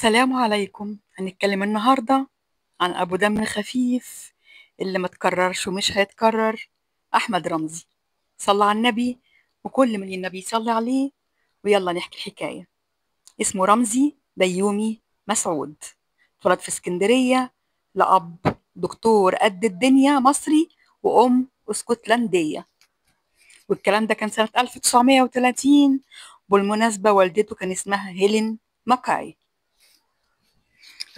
السلام عليكم. هنتكلم النهاردة عن أبو دم خفيف اللي ما تكررش ومش هيتكرر، أحمد رمزي. صلى على النبي وكل من النبي يصلي عليه، ويلا نحكي الحكاية. اسمه رمزي بيومي مسعود، اتولد في اسكندرية لأب دكتور قد الدنيا مصري وأم اسكتلندية، والكلام ده كان سنة 1930. بالمناسبة والدته كان اسمها هيلين ماكاي.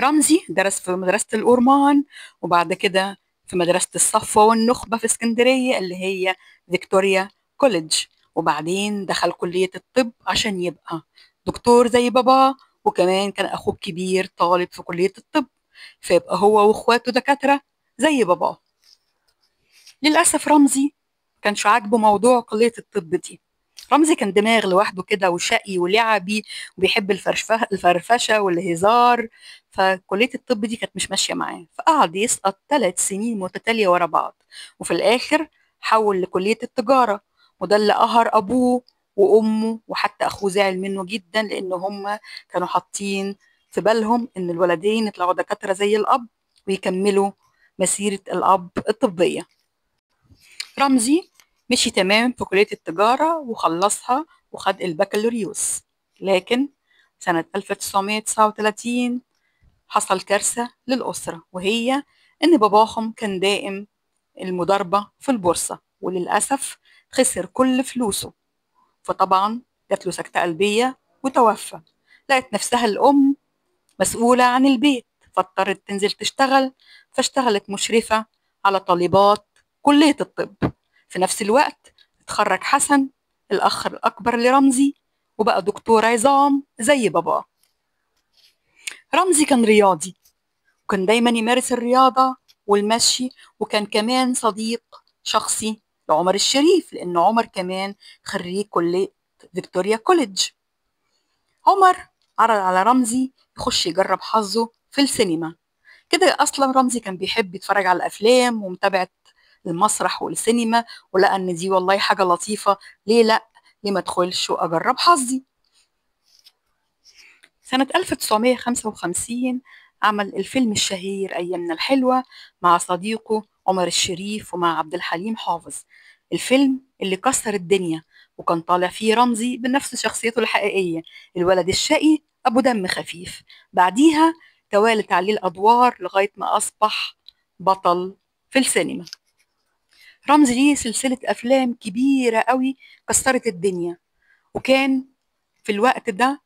رمزي درس في مدرسة الأورمان، وبعد كده في مدرسة الصفوة والنخبة في اسكندرية اللي هي فيكتوريا كوليدج، وبعدين دخل كلية الطب عشان يبقى دكتور زي باباه، وكمان كان أخوه الكبير طالب في كلية الطب، فيبقى هو وإخواته دكاترة زي باباه. للأسف رمزي كانش عاجبه موضوع كلية الطب دي. رمزي كان دماغ لوحده كده وشقي ولعبي، وبيحب الفرفشة والهزار، فكلية الطب دي كانت مش ماشية معاه، فقعد يسقط 3 سنين متتالية ورا بعض، وفي الآخر حول لكلية التجارة، وده اللي قهر أبوه وأمه، وحتى أخوه زعل منه جدا لأن هم كانوا حاطين في بالهم إن الولدين يطلعوا دكاترة زي الأب ويكملوا مسيرة الأب الطبية. رمزي مشي تمام في كلية التجارة وخلصها وخد البكالوريوس، لكن سنة 1939 حصل كارثة للأسرة، وهي إن باباهم كان دائم المضاربة في البورصة، وللأسف خسر كل فلوسه، فطبعا جات له سكتة قلبية وتوفى. لقت نفسها الأم مسؤولة عن البيت، فاضطرت تنزل تشتغل، فاشتغلت مشرفة على طالبات كلية الطب. في نفس الوقت اتخرج حسن الأخ الأكبر لرمزي، وبقى دكتور عظام زي باباه. رمزي كان رياضي، وكان دايما يمارس الرياضة والمشي، وكان كمان صديق شخصي لعمر الشريف، لأن عمر كمان خريج كلية فيكتوريا كوليدج. عمر عرض على رمزي يخش يجرب حظه في السينما. كده اصلا رمزي كان بيحب يتفرج على الافلام ومتابعه المسرح والسينما، ولقى ان دي والله حاجه لطيفه، ليه لا، ليه ما ادخلش واجرب حظي. سنه 1955 عمل الفيلم الشهير ايامنا الحلوه مع صديقه عمر الشريف ومع عبد الحليم حافظ، الفيلم اللي كسر الدنيا، وكان طالع فيه رمزي بنفس شخصيته الحقيقيه، الولد الشقي ابو دم خفيف. بعديها توالت عليه الادوار لغايه ما اصبح بطل في السينما. رمزي ليه سلسله افلام كبيره قوي كسرت الدنيا، وكان في الوقت ده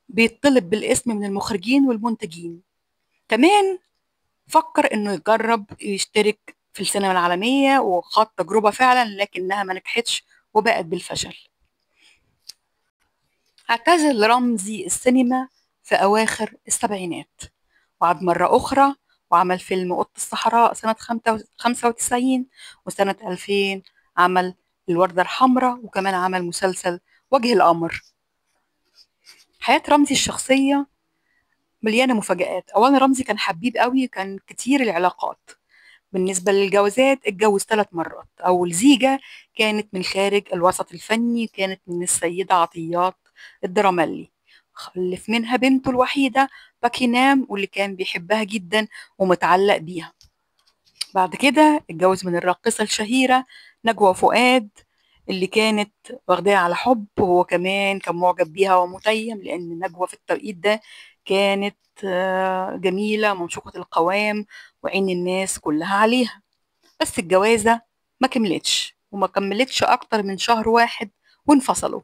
بيطلب بالاسم من المخرجين والمنتجين. كمان فكر انه يجرب يشترك في السينما العالمية، وخاض تجربة فعلا لكنها ما نجحتش وبقت بالفشل. اعتزل رمزي السينما في أواخر السبعينات، وعاد مرة أخرى وعمل فيلم قط الصحراء سنة 95، وسنة 2000 عمل الوردة الحمراء، وكمان عمل مسلسل وجه القمر. حياة رمزي الشخصية مليانة مفاجآت. أولا رمزي كان حبيب قوي، كان كتير العلاقات. بالنسبة للجوازات اتجوز 3 مرات. أول زيجة كانت من خارج الوسط الفني، كانت من السيدة عطيات الدراملي، خلف منها بنته الوحيدة باكينام، واللي كان بيحبها جدا ومتعلق بيها. بعد كده اتجوز من الراقصة الشهيرة نجوى فؤاد، اللي كانت واخداه على حب، وهو كمان كان معجب بيها ومتيم، لأن نجوى في التوقيت ده كانت جميلة ممشوقة القوام وعين الناس كلها عليها. بس الجوازة ما كملتش، وما كملتش أكتر من شهر واحد وانفصلوا.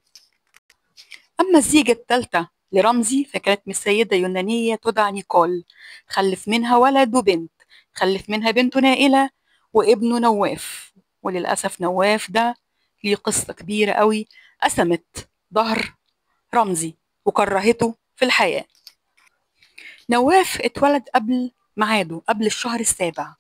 أما الزيجة الثالثة لرمزي فكانت من السيدة يونانية تدعى نيكول، خلف منها ولد وبنت، خلف منها بنته نائلة وابنه نواف. وللأسف نواف ده ليه قصة كبيرة قوي، قسمت ظهر رمزي وكرهته في الحياة. نواف اتولد قبل ميعاده، قبل الشهر السابع،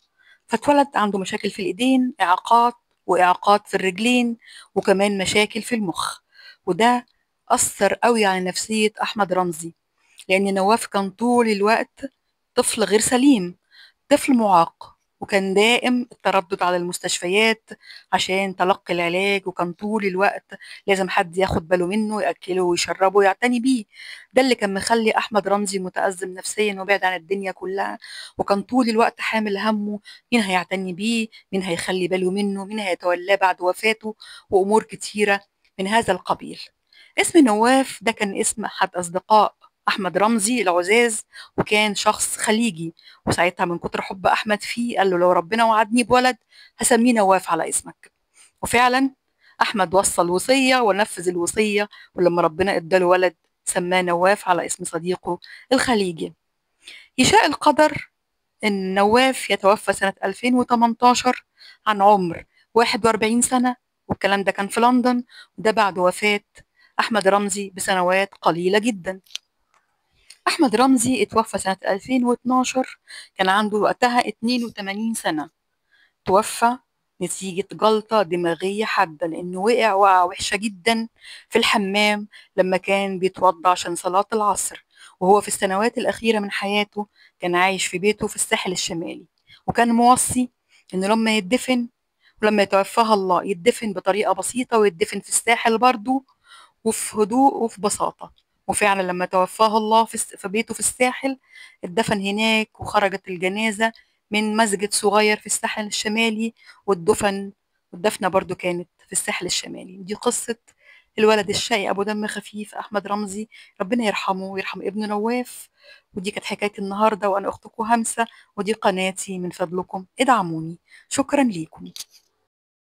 فاتولد عنده مشاكل في الإيدين، إعاقات وإعاقات في الرجلين، وكمان مشاكل في المخ. وده أثر قوي على نفسية أحمد رمزي، لأن نواف كان طول الوقت طفل غير سليم، طفل معاق، وكان دائم التردد على المستشفيات عشان تلقي العلاج، وكان طول الوقت لازم حد ياخد باله منه، يأكله ويشربه ويعتني بيه. ده اللي كان مخلي أحمد رمزي متأزم نفسيا وبعد عن الدنيا كلها، وكان طول الوقت حامل همه مين هيعتني بيه، مين هيخلي باله منه، مين هيتولاه بعد وفاته، وأمور كتيرة من هذا القبيل. اسم نواف ده كان اسم أحد أصدقاء أحمد رمزي العزاز، وكان شخص خليجي. وساعتها من كتر حب أحمد فيه قال له لو ربنا وعدني بولد هسميه نواف على اسمك. وفعلا أحمد وصى الوصية ونفذ الوصية، ولما ربنا اداله ولد سماه نواف على اسم صديقه الخليجي. يشاء القدر إن نواف يتوفى سنة 2018 عن عمر 41 سنة، والكلام ده كان في لندن، وده بعد وفاة أحمد رمزي بسنوات قليلة جدا. أحمد رمزي اتوفى سنة 2012، كان عنده وقتها 82 سنة. توفى نتيجة جلطة دماغية حادة، لأنه وقع وقعة وحشة جدا في الحمام لما كان بيتوضى عشان صلاة العصر، وهو في السنوات الأخيرة من حياته كان عايش في بيته في الساحل الشمالي، وكان موصي إنه لما يدفن ولما يتوفاها الله يدفن بطريقة بسيطة، ويدفن في الساحل برضه وفي هدوء وفي بساطة. وفعلا لما توفاه الله في بيته في الساحل اتدفن هناك، وخرجت الجنازة من مسجد صغير في الساحل الشمالي، والدفنة برضو كانت في الساحل الشمالي. دي قصة الولد الشقي أبو دم خفيف أحمد رمزي، ربنا يرحمه ويرحم ابنه نواف. ودي كانت حكايتي النهاردة، وأنا أختكم همسة، ودي قناتي، من فضلكم ادعموني. شكرا ليكم.